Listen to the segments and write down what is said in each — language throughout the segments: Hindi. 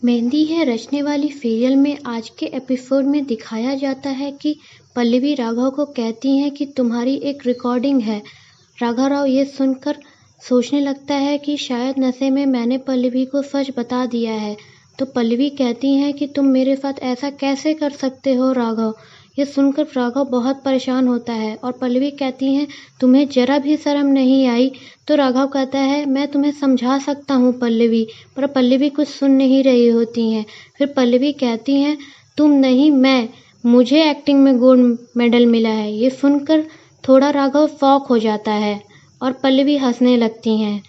मेहंदी है रचने वाली सीरियल में आज के एपिसोड में दिखाया जाता है कि पल्लवी राघव को कहती हैं कि तुम्हारी एक रिकॉर्डिंग है। राघव राव ये सुनकर सोचने लगता है कि शायद नशे में मैंने पल्लवी को सच बता दिया है। तो पल्लवी कहती हैं कि तुम मेरे साथ ऐसा कैसे कर सकते हो राघव। ये सुनकर राघव बहुत परेशान होता है और पल्लवी कहती हैं तुम्हें जरा भी शर्म नहीं आई। तो राघव कहता है मैं तुम्हें समझा सकता हूँ पल्लवी, पर पल्लवी कुछ सुन नहीं रही होती हैं। फिर पल्लवी कहती हैं तुम नहीं मैं, मुझे एक्टिंग में गोल्ड मेडल मिला है। ये सुनकर थोड़ा राघव शॉक हो जाता है और पल्लवी हंसने लगती हैं।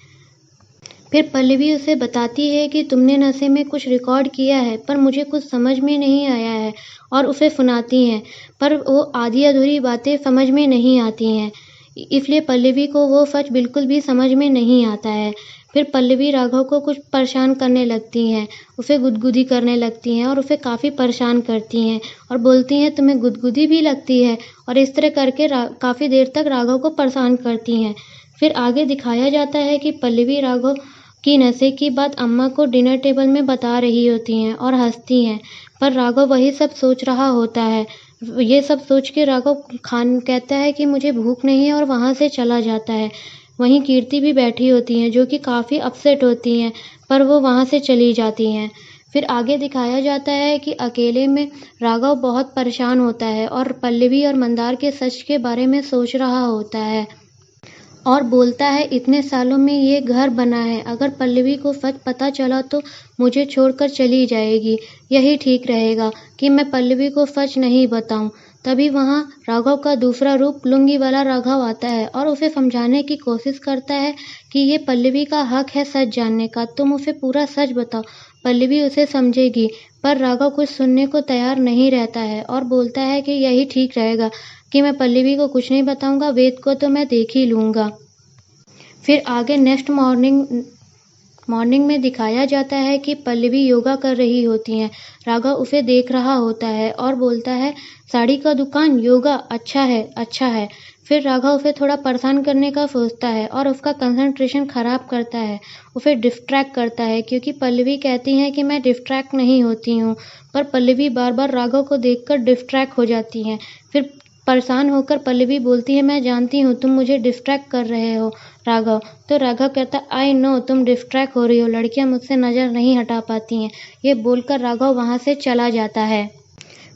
फिर पल्लवी उसे बताती है कि तुमने नशे में कुछ रिकॉर्ड किया है पर मुझे कुछ समझ में नहीं आया है, और उसे सुनाती हैं पर वो आधी अधूरी बातें समझ में नहीं आती हैं, इसलिए पल्लवी को वो सच बिल्कुल भी समझ में नहीं आता है। फिर पल्लवी राघव को कुछ परेशान करने लगती हैं, उसे गुदगुदी करने लगती हैं और उसे काफ़ी परेशान करती हैं और बोलती हैं तुम्हें गुदगुदी भी लगती है, और इस तरह करके काफ़ी देर तक राघव को परेशान करती हैं। फिर आगे दिखाया जाता है कि पल्लवी राघव की नशे की बात अम्मा को डिनर टेबल में बता रही होती हैं और हंसती हैं, पर राघव वही सब सोच रहा होता है। ये सब सोच के राघव खान कहता है कि मुझे भूख नहीं है और वहाँ से चला जाता है। वहीं कीर्ति भी बैठी होती हैं जो कि काफ़ी अपसेट होती हैं, पर वो वहाँ से चली जाती हैं। फिर आगे दिखाया जाता है कि अकेले में राघव बहुत परेशान होता है और पल्लवी और मंदार के सच के बारे में सोच रहा होता है और बोलता है इतने सालों में ये घर बना है, अगर पल्लवी को सच पता चला तो मुझे छोड़कर चली जाएगी। यही ठीक रहेगा कि मैं पल्लवी को सच नहीं बताऊं। तभी वहाँ राघव का दूसरा रूप लुंगी वाला राघव आता है और उसे समझाने की कोशिश करता है कि ये पल्लवी का हक है सच जानने का, तुम उसे पूरा सच बताओ, पल्लवी उसे समझेगी। पर राघव कुछ सुनने को तैयार नहीं रहता है और बोलता है कि यही ठीक रहेगा कि मैं पल्लवी को कुछ नहीं बताऊंगा, वेद को तो मैं देख ही लूँगा। फिर आगे नेक्स्ट मॉर्निंग में दिखाया जाता है कि पल्लवी योगा कर रही होती हैं। राघव उसे देख रहा होता है और बोलता है साड़ी का दुकान योगा, अच्छा है अच्छा है। फिर राघव उसे थोड़ा परेशान करने का सोचता है और उसका कंसंट्रेशन खराब करता है, उसे डिस्ट्रैक्ट करता है, क्योंकि पल्लवी कहती हैं कि मैं डिस्ट्रैक्ट नहीं होती हूँ, पर पल्लवी बार बार राघव को देखकर डिस्ट्रैक्ट हो जाती हैं। फिर परेशान होकर पल्लवी बोलती है मैं जानती हूँ तुम मुझे डिस्ट्रैक्ट कर रहे हो राघव। तो राघव कहता है आई नो तुम डिस्ट्रैक्ट हो रही हो, लड़कियां मुझसे नज़र नहीं हटा पाती हैं। ये बोलकर राघव वहाँ से चला जाता है।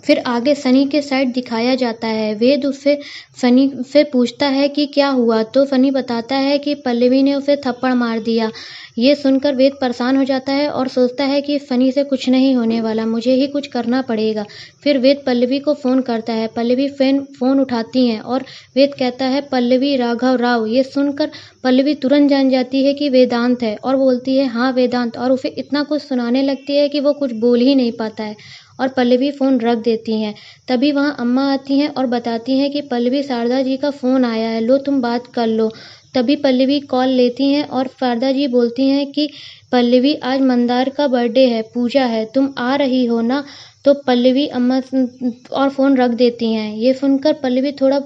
फिर आगे सनी के साइड दिखाया जाता है। वेद उससे सनी से पूछता है कि क्या हुआ, तो सनी बताता है कि पल्लवी ने उसे थप्पड़ मार दिया। ये सुनकर वेद परेशान हो जाता है और सोचता है कि सनी से कुछ नहीं होने वाला, मुझे ही कुछ करना पड़ेगा। फिर वेद पल्लवी को फ़ोन करता है। पल्लवी फ़ोन उठाती हैं और वेद कहता है पल्लवी राघव राव। ये सुनकर पल्लवी तुरंत जान जाती है कि वेदांत है और बोलती है हाँ वेदांत, और उसे इतना कुछ सुनाने लगती है कि वो कुछ बोल ही नहीं पाता है और पल्लवी फ़ोन रख देती हैं। तभी वहाँ अम्मा आती हैं और बताती हैं कि पल्लवी शारदा जी का फ़ोन आया है, लो तुम बात कर लो। तभी पल्लवी कॉल लेती हैं और शारदा जी बोलती हैं कि पल्लवी आज मंदार का बर्थडे है, पूजा है, तुम आ रही हो ना। तो पल्लवी अम्मा और फ़ोन रख देती हैं। ये सुनकर पल्लवी थोड़ा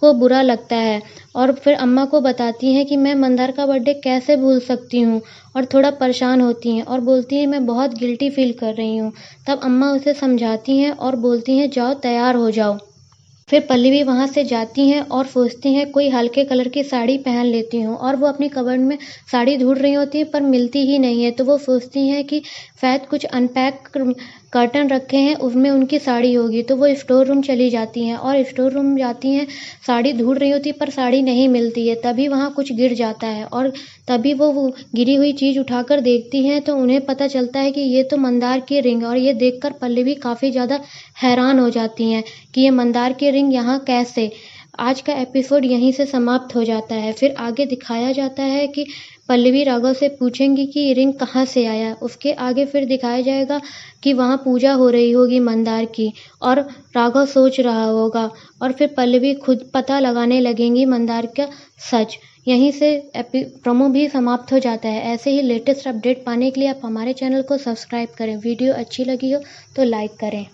को बुरा लगता है और फिर अम्मा को बताती हैं कि मैं मंदार का बर्थडे कैसे भूल सकती हूँ, और थोड़ा परेशान होती हैं और बोलती हैं मैं बहुत गिल्टी फील कर रही हूँ। तब अम्मा उसे समझाती हैं और बोलती हैं जाओ तैयार हो जाओ। फिर पल्लवी वहाँ से जाती हैं और सोचती हैं कोई हल्के कलर की साड़ी पहन लेती हूँ, और वो अपनी कबर्ड में साड़ी ढूंढ रही होती है पर मिलती ही नहीं है। तो वो सोचती हैं कि शायद कुछ अनपैक कर्टन रखे हैं उसमें उनकी साड़ी होगी। तो वो स्टोर रूम चली जाती हैं और स्टोर रूम जाती हैं, साड़ी ढूंढ रही होती है पर साड़ी नहीं मिलती है। तभी वहाँ कुछ गिर जाता है और तभी वो गिरी हुई चीज़ उठाकर देखती हैं तो उन्हें पता चलता है कि ये तो मंदार की रिंग, और ये देखकर पल्लवी काफ़ी ज़्यादा हैरान हो जाती हैं कि ये मंदार की रिंग यहाँ कैसे। आज का एपिसोड यहीं से समाप्त हो जाता है। फिर आगे दिखाया जाता है कि पल्लवी राघव से पूछेंगी कि ये रिंग कहाँ से आया। उसके आगे फिर दिखाया जाएगा कि वहाँ पूजा हो रही होगी मंदार की और राघव सोच रहा होगा, और फिर पल्लवी खुद पता लगाने लगेंगी मंदार का सच। यहीं से प्रोमो भी समाप्त हो जाता है। ऐसे ही लेटेस्ट अपडेट पाने के लिए आप हमारे चैनल को सब्सक्राइब करें। वीडियो अच्छी लगी हो तो लाइक करें।